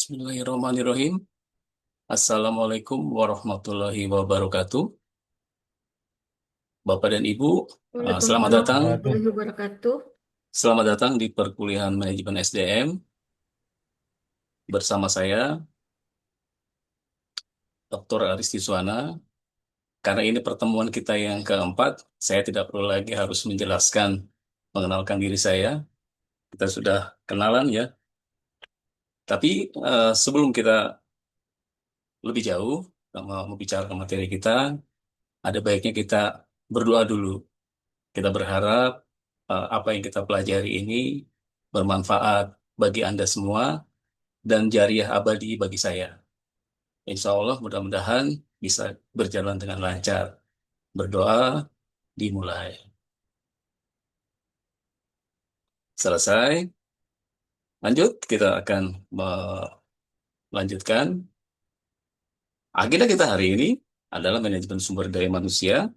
Bismillahirrahmanirrahim. Assalamualaikum warahmatullahi wabarakatuh. Bapak dan Ibu, selamat Waalaikumsalam datang. Waduh, warahmatullahi wabarakatuh. Selamat datang di perkuliahan manajemen SDM bersama saya, Dr. Aris Tiswana. Karena ini pertemuan kita yang keempat, saya tidak perlu lagi harus menjelaskan, mengenalkan diri saya. Kita sudah kenalan ya. Tapi sebelum kita lebih jauh, membicarakan materi kita, ada baiknya kita berdoa dulu. Kita berharap apa yang kita pelajari ini bermanfaat bagi Anda semua dan jariah abadi bagi saya. Insya Allah mudah-mudahan bisa berjalan dengan lancar. Berdoa dimulai. Selesai. Lanjut, kita akan melanjutkan. Agenda kita hari ini adalah manajemen sumber daya manusia.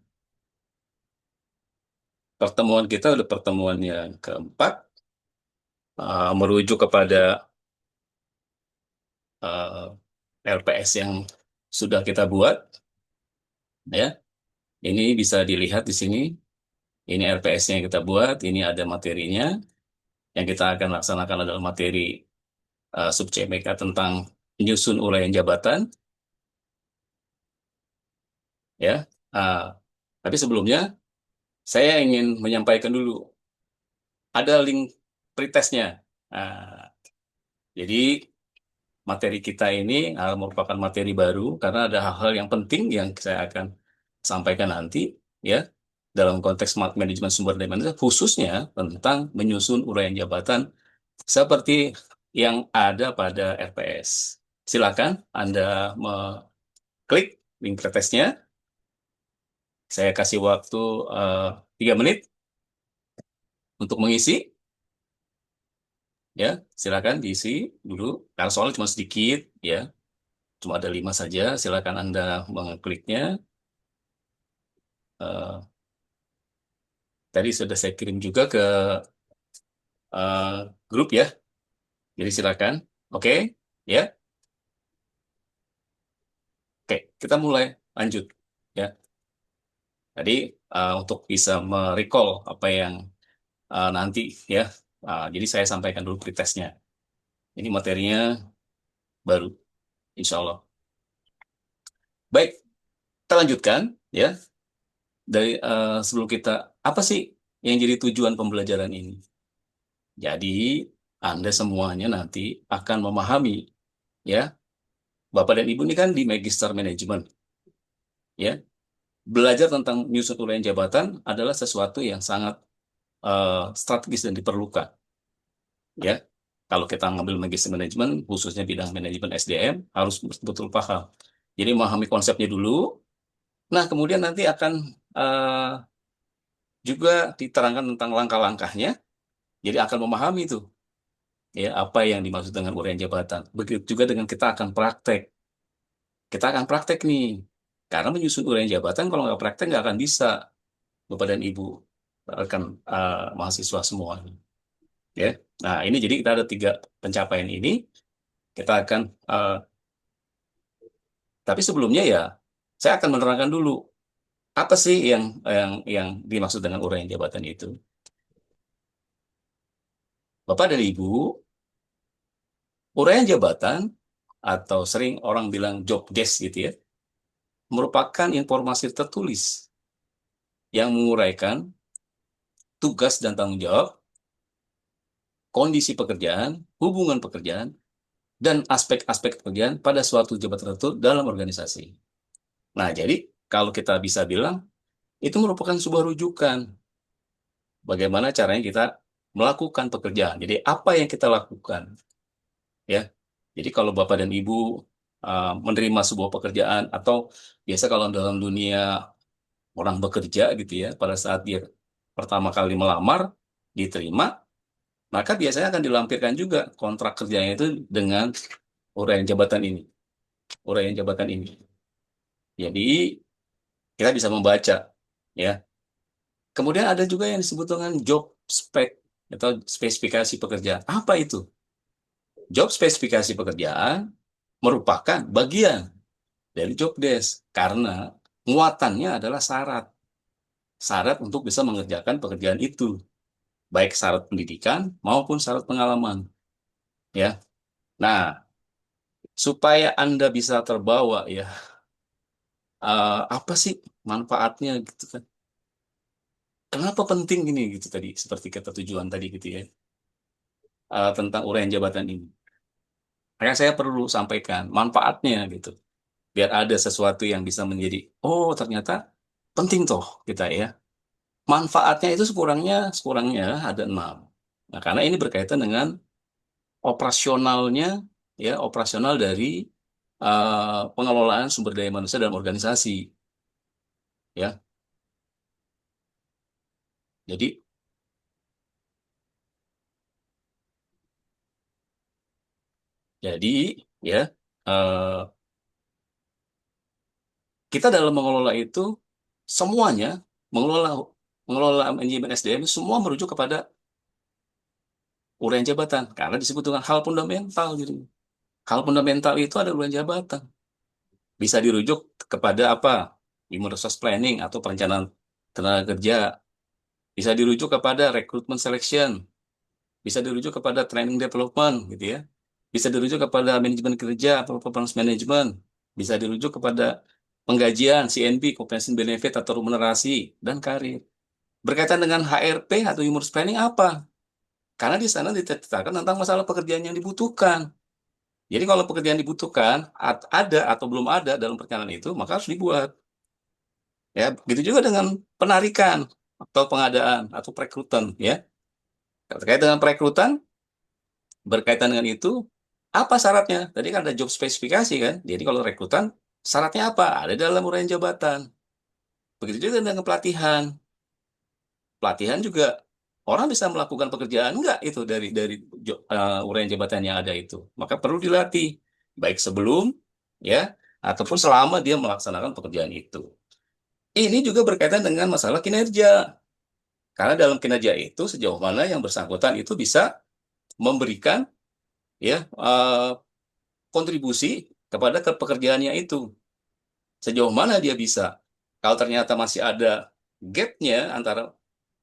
Pertemuan kita udah pertemuan yang keempat, merujuk kepada uh, LPS yang sudah kita buat. Ya, ini bisa dilihat di sini. Ini LPS yang kita buat. Ini ada materinya. Yang kita akan laksanakan adalah materi sub CMK tentang menyusun uraian jabatan. Ya, Ah, tapi sebelumnya saya ingin menyampaikan dulu. Ada link pretestnya. Nah, jadi materi kita ini merupakan materi baru karena ada hal-hal yang penting yang saya akan sampaikan nanti, ya, dalam konteks manajemen sumber daya manusia, khususnya tentang menyusun uraian jabatan seperti yang ada pada RPS. Silakan Anda mengklik link pretestnya. Saya kasih waktu 3 menit untuk mengisi. Ya, silakan diisi dulu. Karena soalnya cuma sedikit, ya, cuma ada 5 saja. Silakan Anda mengkliknya. Eh, Tadi sudah saya kirim juga ke eh, grup ya. Jadi silakan. Oke, ya. Oke, kita mulai lanjut ya. Tadi untuk bisa merecall apa yang nanti ya. Jadi saya sampaikan dulu pretestnya. Ini materinya baru, insya Allah. Baik, kita lanjutkan ya. Dari sebelum kita, apa sih yang jadi tujuan pembelajaran ini? Jadi Anda semuanya nanti akan memahami ya. Bapak dan Ibu ini kan di Magister Manajemen ya. Belajar tentang menyusun uraian jabatan adalah sesuatu yang sangat strategis dan diperlukan ya. Kalau kita ngambil Magister Manajemen, khususnya bidang manajemen SDM, harus betul-betul paham. Jadi memahami konsepnya dulu. Nah, kemudian nanti akan juga diterangkan tentang langkah-langkahnya. Jadi akan memahami itu ya apa yang dimaksud dengan uraian jabatan. Begitu juga dengan kita akan praktek. Kita akan praktek nih. Karena menyusun uraian jabatan kalau nggak praktek nggak akan bisa, Bapak dan Ibu, rekan mahasiswa semua. Ya. Nah, ini jadi kita ada 3 pencapaian ini. Kita akan, tapi sebelumnya ya, saya akan menerangkan dulu apa sih yang dimaksud dengan uraian jabatan itu. Bapak dan Ibu, uraian jabatan atau sering orang bilang job desk gitu ya, merupakan informasi tertulis yang menguraikan tugas dan tanggung jawab, kondisi pekerjaan, hubungan pekerjaan, dan aspek-aspek pekerjaan pada suatu jabatan tertentu dalam organisasi. Nah, jadi kalau kita bisa bilang, itu merupakan sebuah rujukan bagaimana caranya kita melakukan pekerjaan. Jadi apa yang kita lakukan, ya. Jadi kalau Bapak dan Ibu menerima sebuah pekerjaan atau biasa kalau dalam dunia orang bekerja gitu ya, pada saat dia pertama kali melamar, diterima, maka biasanya akan dilampirkan juga kontrak kerjanya itu dengan uraian jabatan ini, uraian jabatan ini. Jadi kita bisa membaca, ya. Kemudian ada juga yang disebut dengan job spec atau spesifikasi pekerjaan. Apa itu? Job spesifikasi pekerjaan merupakan bagian dari job desk karena muatannya adalah syarat. Syarat untuk bisa mengerjakan pekerjaan itu, baik syarat pendidikan maupun syarat pengalaman, ya. Nah, supaya Anda bisa terbawa ya, apa sih manfaatnya gitu kan? Kenapa penting ini gitu tadi, seperti kata tujuan tadi gitu ya, tentang uraian jabatan ini. Maka saya perlu sampaikan manfaatnya gitu, biar ada sesuatu yang bisa menjadi, oh ternyata penting toh kita ya. Manfaatnya itu sekurangnya ada 6. Nah, karena ini berkaitan dengan operasionalnya, ya operasional dari pengelolaan sumber daya manusia dalam organisasi, ya. Jadi, jadi ya eh, kita dalam mengelola itu semuanya mengelola mengelola manajemen SDM itu semua merujuk kepada uraian jabatan karena disebut dengan hal fundamental gitu. Hal fundamental itu ada uraian jabatan. Bisa dirujuk kepada apa? Human resource planning atau perencanaan tenaga kerja. Bisa dirujuk kepada recruitment selection. Bisa dirujuk kepada training development gitu ya. Bisa dirujuk kepada manajemen kerja atau performance management. Bisa dirujuk kepada penggajian CNB, compensation benefit atau remunerasi dan karir. Berkaitan dengan HRP atau human resource planning apa? Karena di sana diceritakan tentang masalah pekerjaan yang dibutuhkan. Jadi kalau pekerjaan dibutuhkan ada atau belum ada dalam perencanaan itu, maka harus dibuat. Ya, begitu juga dengan penarikan atau pengadaan atau perekrutan ya. Terkait dengan perekrutan, berkaitan dengan itu, apa syaratnya? Tadi kan ada job spesifikasi kan. Jadi kalau rekrutan, syaratnya apa? Ada dalam uraian jabatan. Begitu juga dengan pelatihan. Pelatihan juga orang bisa melakukan pekerjaan enggak itu dari uraian jabatan yang ada itu. Maka perlu dilatih baik sebelum ya ataupun selama dia melaksanakan pekerjaan itu. Ini juga berkaitan dengan masalah kinerja. Karena dalam kinerja itu sejauh mana yang bersangkutan itu bisa memberikan ya kontribusi kepada pekerjaannya itu. Sejauh mana dia bisa. Kalau ternyata masih ada gapnya antara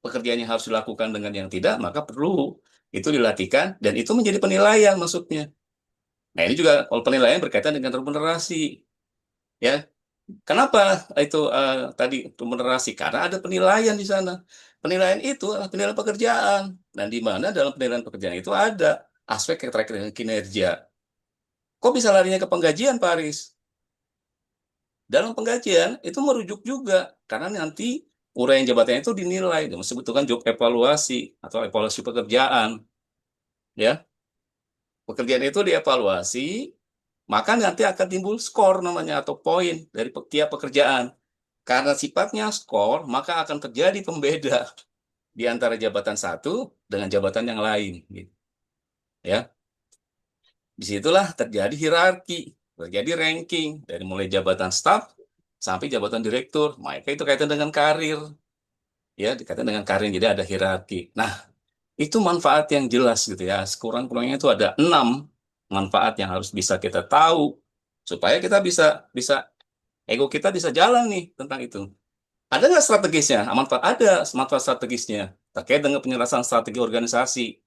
pekerjaan yang harus dilakukan dengan yang tidak, maka perlu itu dilatihkan dan itu menjadi penilaian maksudnya. Nah, ini juga kalau penilaian berkaitan dengan remunerasi, ya. Kenapa itu tadi remunerasi? Karena ada penilaian di sana. Penilaian itu adalah penilaian pekerjaan dan di mana dalam penilaian pekerjaan itu ada aspek yang terkait dengan kinerja. Kok bisa larinya ke penggajian, Pak Aris? Dalam penggajian itu merujuk juga karena nanti uraian jabatan itu dinilai, disebutkan job evaluasi atau evaluasi pekerjaan, ya. Pekerjaan itu dievaluasi, maka nanti akan timbul skor namanya atau poin dari tiap pekerjaan. Karena sifatnya skor, maka akan terjadi pembeda di antara jabatan satu dengan jabatan yang lain, gitu. Ya, disitulah terjadi hierarki, terjadi ranking dari mulai jabatan staf sampai jabatan direktur. Maka itu kaitan dengan karir, ya, dikaitan dengan karir. Jadi ada hierarki. Nah, itu manfaat yang jelas gitu ya. Sekurang-kurangnya itu ada 6 manfaat yang harus bisa kita tahu supaya kita bisa bisa ego kita bisa jalan nih tentang itu. Ada nggak strategisnya? Manfaat ada manfaat strategisnya terkait dengan penyelesaian strategi organisasi.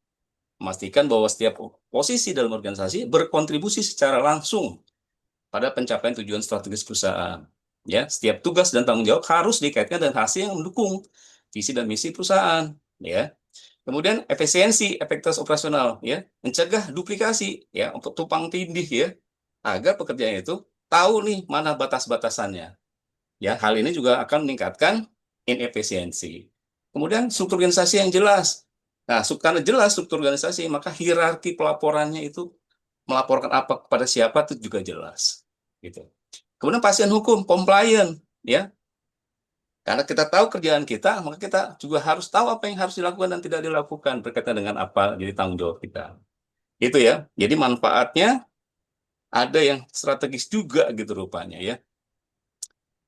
Memastikan bahwa setiap posisi dalam organisasi berkontribusi secara langsung pada pencapaian tujuan strategis perusahaan. Ya, setiap tugas dan tanggung jawab harus dikaitkan dengan hasil yang mendukung visi dan misi perusahaan. Ya, kemudian efisiensi, efektivitas operasional, ya, mencegah duplikasi, ya, untuk tumpang tindih, ya, agar pekerjaan itu tahu nih mana batas-batasannya. Ya, hal ini juga akan meningkatkan inefisiensi. Kemudian struktur organisasi yang jelas. Nah, karena jelas struktur organisasi, maka hierarki pelaporannya itu melaporkan apa kepada siapa itu juga jelas. Gitu. Kemudian pasien hukum, compliant, ya. Karena kita tahu kerjaan kita, maka kita juga harus tahu apa yang harus dilakukan dan tidak dilakukan berkaitan dengan apa jadi tanggung jawab kita. Itu ya. Jadi manfaatnya ada yang strategis juga gitu rupanya ya.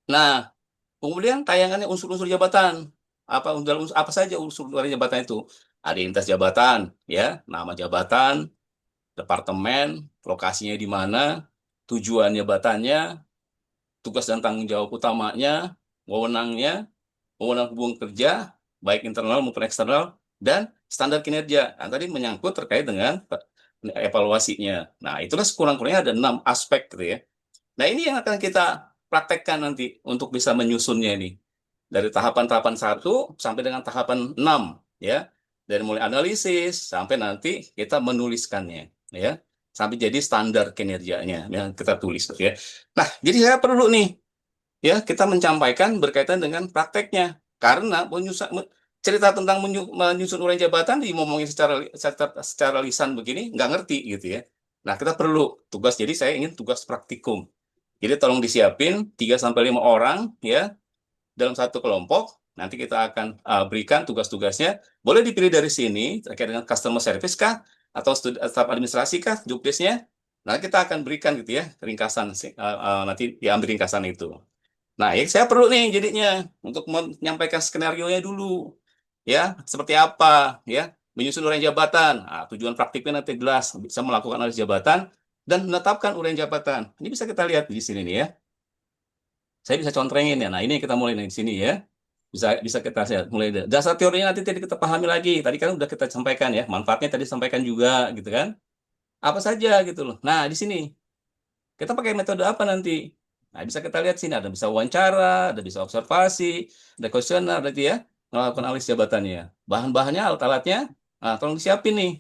Nah, kemudian tayangannya unsur-unsur jabatan. Apa saja unsur dari jabatan itu? Ada identitas jabatan, ya, nama jabatan, departemen, lokasinya di mana, tujuan jabatannya, tugas dan tanggung jawab utamanya, wewenangnya, wewenang hubungan kerja, baik internal maupun eksternal, dan standar kinerja. Nah, tadi menyangkut terkait dengan evaluasinya. Nah, itulah sekurang-kurangnya ada 6 aspek gitu ya. Nah, ini yang akan kita praktekkan nanti untuk bisa menyusunnya ini. Dari tahapan-tahapan 1 sampai dengan tahapan 6, ya. Dari mulai analisis sampai nanti kita menuliskannya, ya. Sampai jadi standar kinerjanya yang kita tulis, gitu ya. Nah, jadi saya perlu nih, ya, kita mencapaikan berkaitan dengan prakteknya. Karena cerita tentang menyusun uraian jabatan ngomongin secara lisan begini nggak ngerti gitu ya. Nah, kita perlu tugas. Jadi saya ingin tugas praktikum. Jadi tolong disiapin 3 sampai 5 orang ya dalam satu kelompok. Nanti kita akan berikan tugas-tugasnya. Boleh dipilih dari sini terkait dengan customer service kah atau staf administrasi kah job desk-nya. Nah, kita akan berikan gitu ya ringkasan nanti diambil ringkasan itu. Nah, ya saya perlu nih jadinya untuk menyampaikan skenario-nya dulu. Ya, seperti apa ya, menyusun uraian jabatan. Nah, tujuan praktiknya nanti jelas, bisa melakukan analisis jabatan dan menetapkan uraian jabatan. Ini bisa kita lihat di sini nih ya. Saya bisa contrengin ya. Nah, ini kita mulai nih di sini ya. Bisa bisa kita lihat mulai dasar teorinya nanti tadi kita pahami lagi. Tadi kan udah kita sampaikan ya, manfaatnya tadi sampaikan juga gitu kan. Apa saja gitu loh. Nah, di sini kita pakai metode apa nanti? Nah, bisa kita lihat sini ada bisa wawancara, ada bisa observasi, ada kuesioner, berarti ya melakukan analisis jabatannya. Bahan-bahannya, alat-alatnya, nah, tolong disiapin nih,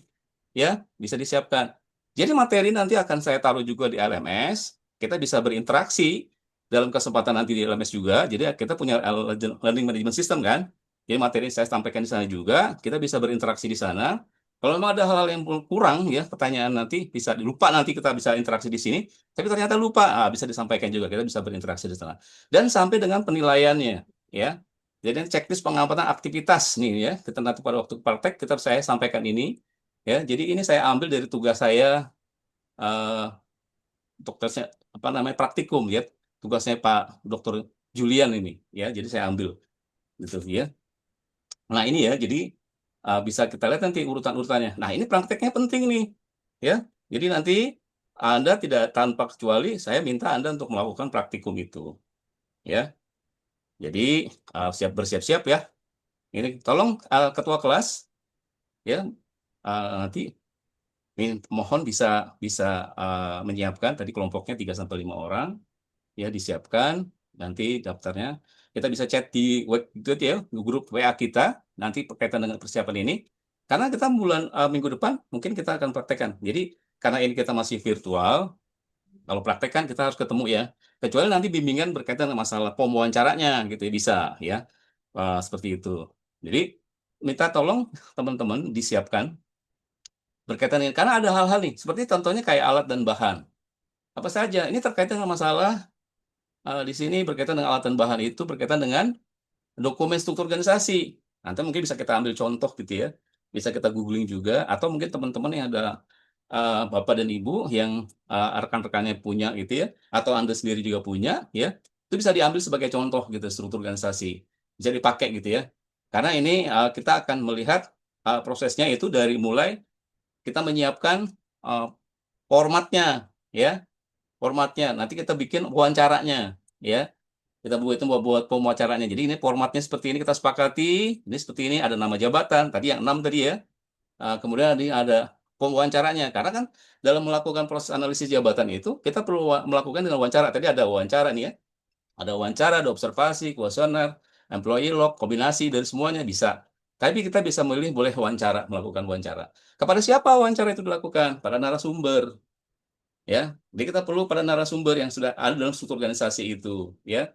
ya bisa disiapkan. Jadi materi nanti akan saya taruh juga di LMS. Kita bisa berinteraksi dalam kesempatan nanti di LMS juga. Jadi kita punya learning management system kan. Jadi materi saya sampaikan di sana juga. Kita bisa berinteraksi di sana. Kalau memang ada hal-hal yang kurang ya pertanyaan nanti bisa lupa nanti kita bisa interaksi di sini. Tapi ternyata lupa, bisa disampaikan juga. Kita bisa berinteraksi di sana. Dan sampai dengan penilaiannya, ya. Jadi checklist pengamatan aktivitas nih ya. Kita nanti pada waktu praktek kita saya sampaikan ini, ya. Jadi ini saya ambil dari tugas saya eh, dokternya apa namanya praktikum ya. Tugasnya Pak Dokter Julian ini, ya. Jadi saya ambil gitu ya. Nah ini ya, jadi bisa kita lihat nanti urutan-urutannya. Nah ini prakteknya penting nih, ya. Jadi nanti Anda tidak tanpa kecuali saya minta Anda untuk melakukan praktikum itu, ya. Jadi bersiap-siap ya. Ini tolong ketua kelas, ya, nanti mohon bisa bisa menyiapkan tadi kelompoknya 3 sampai 5 orang, ya disiapkan nanti daftarnya. Kita bisa chat di web itu ya, grup WA kita nanti berkaitan dengan persiapan ini. Karena kita minggu depan mungkin kita akan praktekkan. Jadi karena ini kita masih virtual, kalau praktekkan kita harus ketemu ya. Kecuali nanti bimbingan berkaitan dengan masalah pewawancaranya gitu ya bisa ya. Seperti itu. Jadi minta tolong teman-teman disiapkan berkaitan dengan karena ada hal-hal nih seperti contohnya kayak alat dan bahan. Apa saja ini terkait dengan masalah di sini berkaitan dengan alat dan bahan itu berkaitan dengan dokumen struktur organisasi. Nanti mungkin bisa kita ambil contoh gitu ya. Bisa kita googling juga atau mungkin teman-teman yang ada Bapak dan Ibu yang rekan-rekannya punya gitu ya atau Anda sendiri juga punya ya. Itu bisa diambil sebagai contoh gitu struktur organisasi. Bisa dipakai gitu ya. Karena ini kita akan melihat prosesnya itu dari mulai kita menyiapkan uh, formatnya ya, formatnya. Nanti kita bikin wawancaranya ya. Kita buat itu buat pemacaranya. Jadi ini formatnya seperti ini kita sepakati. Ini seperti ini ada nama jabatan. Tadi yang 6 tadi ya. Kemudian ini ada pewawancaranya. Karena kan dalam melakukan proses analisis jabatan itu kita perlu melakukan dengan wawancara. Tadi ada wawancara nih ya. Ada wawancara, ada observasi, kuesioner, employee log, kombinasi dari semuanya bisa. Tapi kita bisa memilih boleh wawancara, melakukan wawancara. Kepada siapa wawancara itu dilakukan? Pada narasumber, ya. Jadi kita perlu pada narasumber yang sudah ada dalam struktur organisasi itu, ya.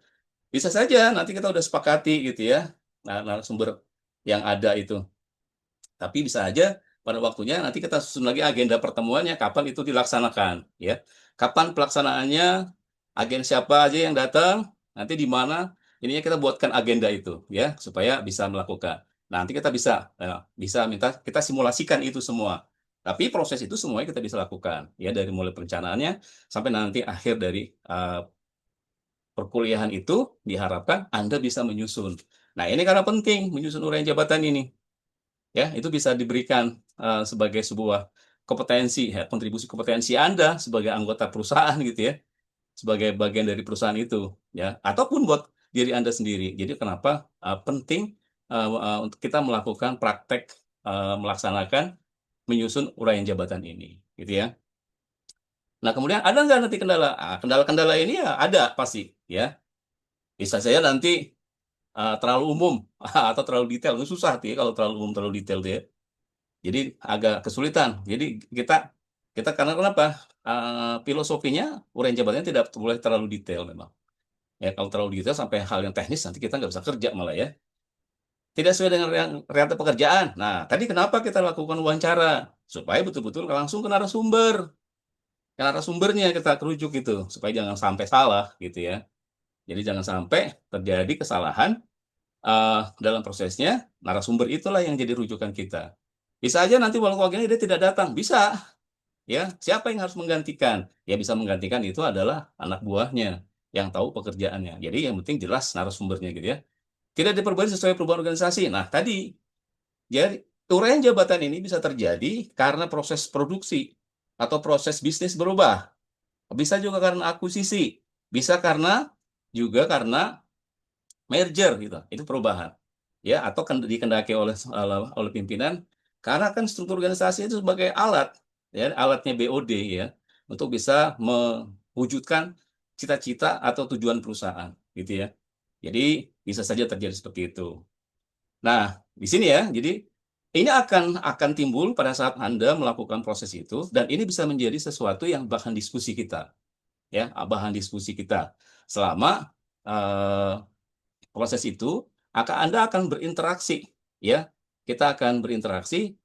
Bisa saja nanti kita udah sepakati gitu ya, narasumber yang ada itu. Tapi bisa aja pada waktunya nanti kita susun lagi agenda pertemuannya, kapan itu dilaksanakan, ya. Kapan pelaksanaannya, agen siapa aja yang datang, nanti di mana, ininya kita buatkan agenda itu, ya, supaya bisa melakukan. Nanti kita bisa minta kita simulasikan itu semua. Tapi proses itu semuanya kita bisa lakukan, ya, dari mulai perencanaannya sampai nanti akhir dari perkuliahan itu diharapkan Anda bisa menyusun. Nah, ini karena penting menyusun uraian jabatan ini. Ya, itu bisa diberikan sebagai sebuah kompetensi, ya, kontribusi kompetensi Anda sebagai anggota perusahaan gitu ya, sebagai bagian dari perusahaan itu, ya, ataupun buat diri Anda sendiri. Jadi kenapa penting untuk kita melakukan praktek melaksanakan menyusun uraian jabatan ini, gitu ya. Nah, kemudian ada nggak nanti kendala? Kendala-kendala ini ya ada pasti, ya. Bisa saya nanti terlalu umum atau terlalu detail, itu susah tuh ya kalau terlalu umum, terlalu detail tuh ya. Jadi agak kesulitan. Jadi kita kita karena kenapa? Filosofinya uraian jabatannya tidak boleh terlalu detail memang. Ya, kalau terlalu detail sampai hal yang teknis nanti kita nggak bisa kerja malah ya. Tidak sesuai dengan realita pekerjaan. Nah, tadi kenapa kita lakukan wawancara? Supaya betul-betul langsung ke narasumber. Ke narasumbernya kita kerujuk gitu. Supaya jangan sampai salah gitu ya. Jadi jangan sampai terjadi kesalahan dalam prosesnya. Narasumber itulah yang jadi rujukan kita. Bisa aja nanti walau akhirnya dia tidak datang. Bisa. Ya, siapa yang harus menggantikan? Ya bisa menggantikan itu adalah anak buahnya yang tahu pekerjaannya. Jadi yang penting jelas narasumbernya gitu ya. Tidak diperbarui sesuai perubahan organisasi. Nah, tadi jadi uraian jabatan ini bisa terjadi karena proses produksi atau proses bisnis berubah. Bisa juga karena akuisisi, bisa karena juga karena merger gitu. Itu perubahan. Ya, atau dikendaki oleh pimpinan karena kan struktur organisasi itu sebagai alat, ya, alatnya BOD ya, untuk bisa mewujudkan cita-cita atau tujuan perusahaan gitu ya. Jadi bisa saja terjadi seperti itu. Nah, di sini ya, jadi ini akan timbul pada saat Anda melakukan proses itu, dan ini bisa menjadi sesuatu yang bahan diskusi kita, ya, bahan diskusi kita selama eh, proses itu Anda akan berinteraksi, ya, kita akan berinteraksi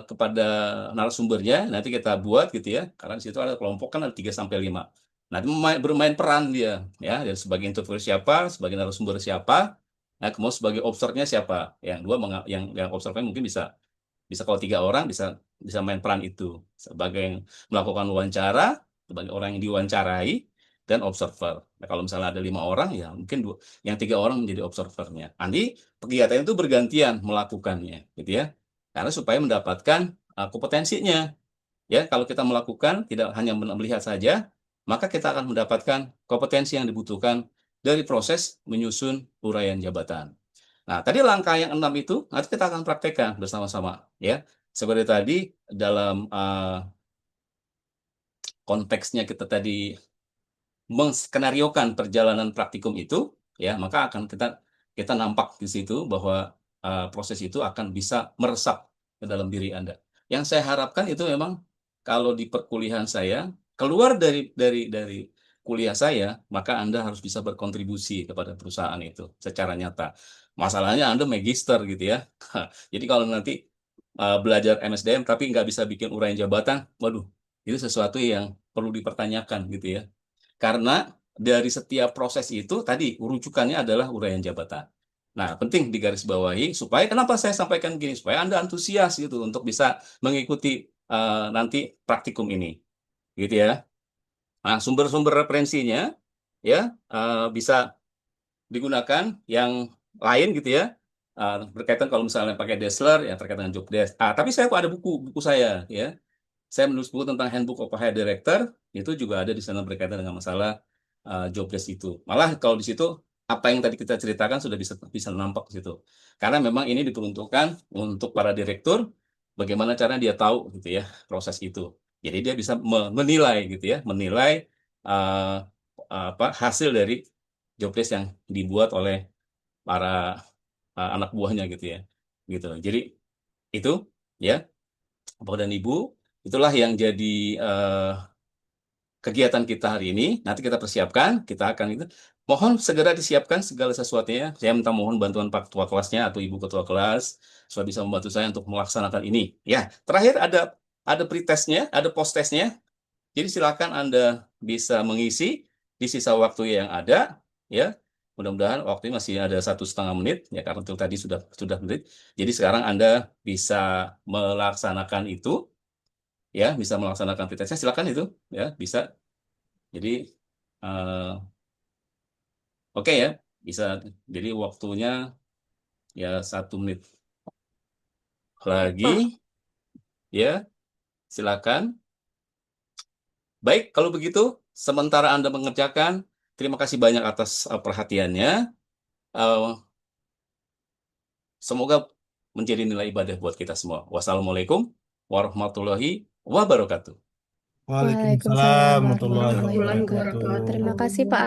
kepada narasumbernya, nanti kita buat gitu ya, karena di situ ada kelompok kan ada 3 sampai 5. Nanti bermain peran dia, ya, dan sebagai interviewer siapa, sebagai narasumber siapa, nah, kemudian sebagai observernya siapa, yang dua yang observer mungkin bisa bisa kalau 3 orang bisa bisa main peran itu sebagai yang melakukan wawancara, sebagai orang yang diwawancarai dan observer. Nah, kalau misalnya ada 5 orang ya mungkin yang 3 orang menjadi observernya. Nanti kegiatan itu bergantian melakukannya, gitu ya. Karena supaya mendapatkan kompetensinya. Ya, kalau kita melakukan tidak hanya melihat saja, maka kita akan mendapatkan kompetensi yang dibutuhkan dari proses menyusun uraian jabatan. Nah, tadi langkah yang 6 itu nanti kita akan praktekkan bersama-sama, ya. Seperti tadi dalam konteksnya kita tadi menskenariokan perjalanan praktikum itu, ya, maka akan kita kita nampak di situ bahwa proses itu akan bisa meresap ke dalam diri Anda. Yang saya harapkan itu memang kalau di perkuliahan saya keluar dari kuliah saya, maka Anda harus bisa berkontribusi kepada perusahaan itu secara nyata. Masalahnya Anda magister gitu ya. Jadi kalau nanti belajar MSDM tapi nggak bisa bikin uraian jabatan, waduh, itu sesuatu yang perlu dipertanyakan gitu ya. Karena dari setiap proses itu tadi rujukannya adalah uraian jabatan. Nah, penting digarisbawahi supaya kenapa saya sampaikan gini supaya Anda antusias gitu untuk bisa mengikuti nanti praktikum ini, gitu ya. Nah, sumber-sumber referensinya ya bisa digunakan yang lain gitu ya. Berkaitan kalau misalnya pakai Dassler ya terkait dengan job desk. Tapi saya kok ada buku saya ya. Saya menulis buku tentang Handbook of a Hire Director, itu juga ada di sana berkaitan dengan masalah job desk itu. Malah kalau di situ apa yang tadi kita ceritakan sudah bisa bisa nampak di situ. Karena memang ini diperuntukkan untuk para direktur, bagaimana cara dia tahu gitu ya proses itu. Jadi dia bisa menilai gitu ya, menilai uh, apa hasil dari job desk yang dibuat oleh para anak buahnya gitu ya. Gitu. Jadi itu ya, Bapak dan Ibu, itulah yang jadi eh, kegiatan kita hari ini. Nanti kita persiapkan, kita akan itu. Mohon segera disiapkan segala sesuatunya. Saya minta mohon bantuan Pak Ketua kelasnya atau Ibu Ketua kelas supaya bisa membantu saya untuk melaksanakan ini. Ya, terakhir ada pretestnya, ada post-testnya. Jadi silakan Anda bisa mengisi di sisa waktu yang ada, ya. Mudah-mudahan waktunya masih ada 1,5 menit, ya karena itu tadi sudah menit. Jadi sekarang Anda bisa melaksanakan itu, ya, bisa melaksanakan pretestnya. Silakan itu, ya, bisa. Jadi eh, oke ya, bisa. Jadi waktunya ya 1 menit Pak, lagi, ya. Silakan. Baik, kalau begitu, sementara Anda mengerjakan, terima kasih banyak atas perhatiannya. Eh, Semoga menjadi nilai ibadah buat kita semua. Wassalamualaikum warahmatullahi wabarakatuh. Waalaikumsalam Waalaikumsalam warahmatullahi warahmatullahi wabarakatuh. wabarakatuh. Terima kasih Pak